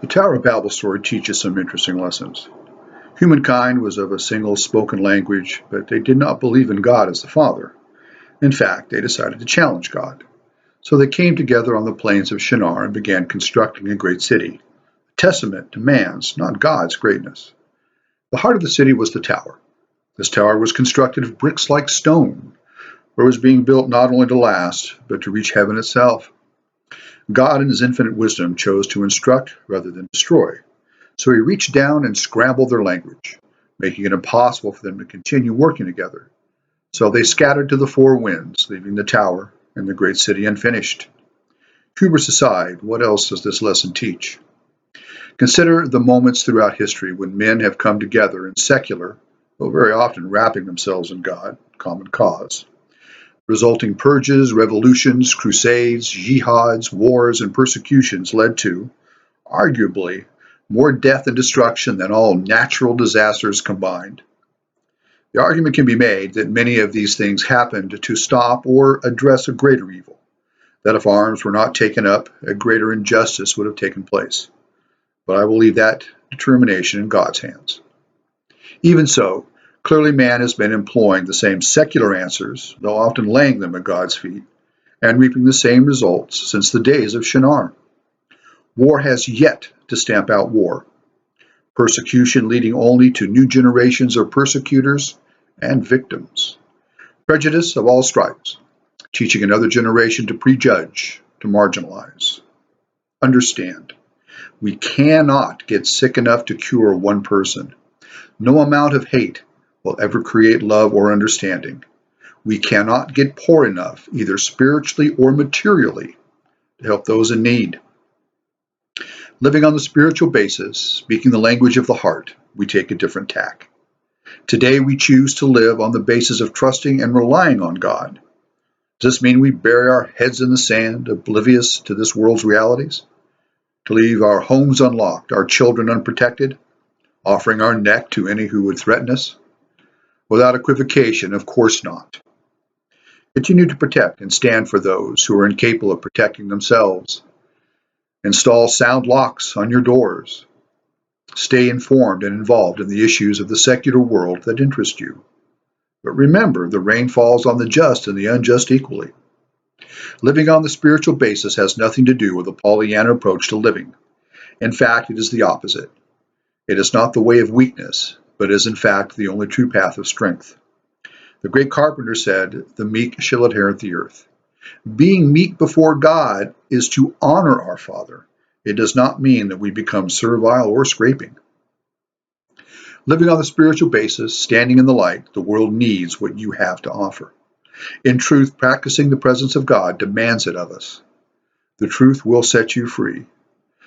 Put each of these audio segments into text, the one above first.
The Tower of Babel story teaches some interesting lessons. Humankind was of a single spoken language, but they did not believe in God as the Father. In fact, they decided to challenge God. So they came together on the plains of Shinar and began constructing a great city, a testament to man's, not God's, greatness. The heart of the city was the tower. This tower was constructed of bricks like stone, for it was being built not only to last, but to reach heaven itself. God, in his infinite wisdom, chose to instruct rather than destroy. So he reached down and scrambled their language, making it impossible for them to continue working together. So they scattered to the four winds, leaving the tower and the great city unfinished. Hubris aside, what else does this lesson teach? Consider the moments throughout history when men have come together in secular, though very often wrapping themselves in God, common cause. Resulting purges, revolutions, crusades, jihads, wars, and persecutions led to, arguably, more death and destruction than all natural disasters combined. The argument can be made that many of these things happened to stop or address a greater evil, that if arms were not taken up, a greater injustice would have taken place. But I will leave that determination in God's hands. Even so, clearly man has been employing the same secular answers, though often laying them at God's feet, and reaping the same results since the days of Shinar. War has yet to stamp out war. Persecution leading only to new generations of persecutors and victims. Prejudice of all stripes, teaching another generation to prejudge, to marginalize. Understand, we cannot get sick enough to cure one person. No amount of hate will ever create love or understanding. We cannot get poor enough, either spiritually or materially, to help those in need. Living on the spiritual basis, speaking the language of the heart, we take a different tack. Today we choose to live on the basis of trusting and relying on God. Does this mean we bury our heads in the sand, oblivious to this world's realities? To leave our homes unlocked, our children unprotected, offering our neck to any who would threaten us? Without equivocation, of course not. Continue to protect and stand for those who are incapable of protecting themselves. Install sound locks on your doors. Stay informed and involved in the issues of the secular world that interest you. But remember, the rain falls on the just and the unjust equally. Living on the spiritual basis has nothing to do with a Pollyanna approach to living. In fact, it is the opposite. It is not the way of weakness, but is in fact the only true path of strength. The great carpenter said, "The meek shall inherit the earth." Being meek before God is to honor our Father. It does not mean that we become servile or scraping. Living on the spiritual basis, standing in the light, the world needs what you have to offer. In truth, practicing the presence of God demands it of us. The truth will set you free.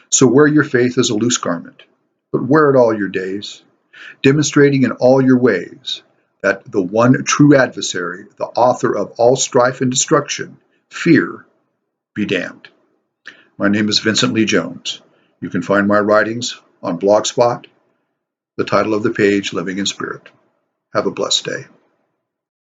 So wear your faith as a loose garment, but wear it all your days, demonstrating in all your ways that the one true adversary, the author of all strife and destruction, fear, be damned. My name is Vincent Lee Jones. You can find my writings on Blogspot. The title of the page, Living in Spirit. Have a blessed day.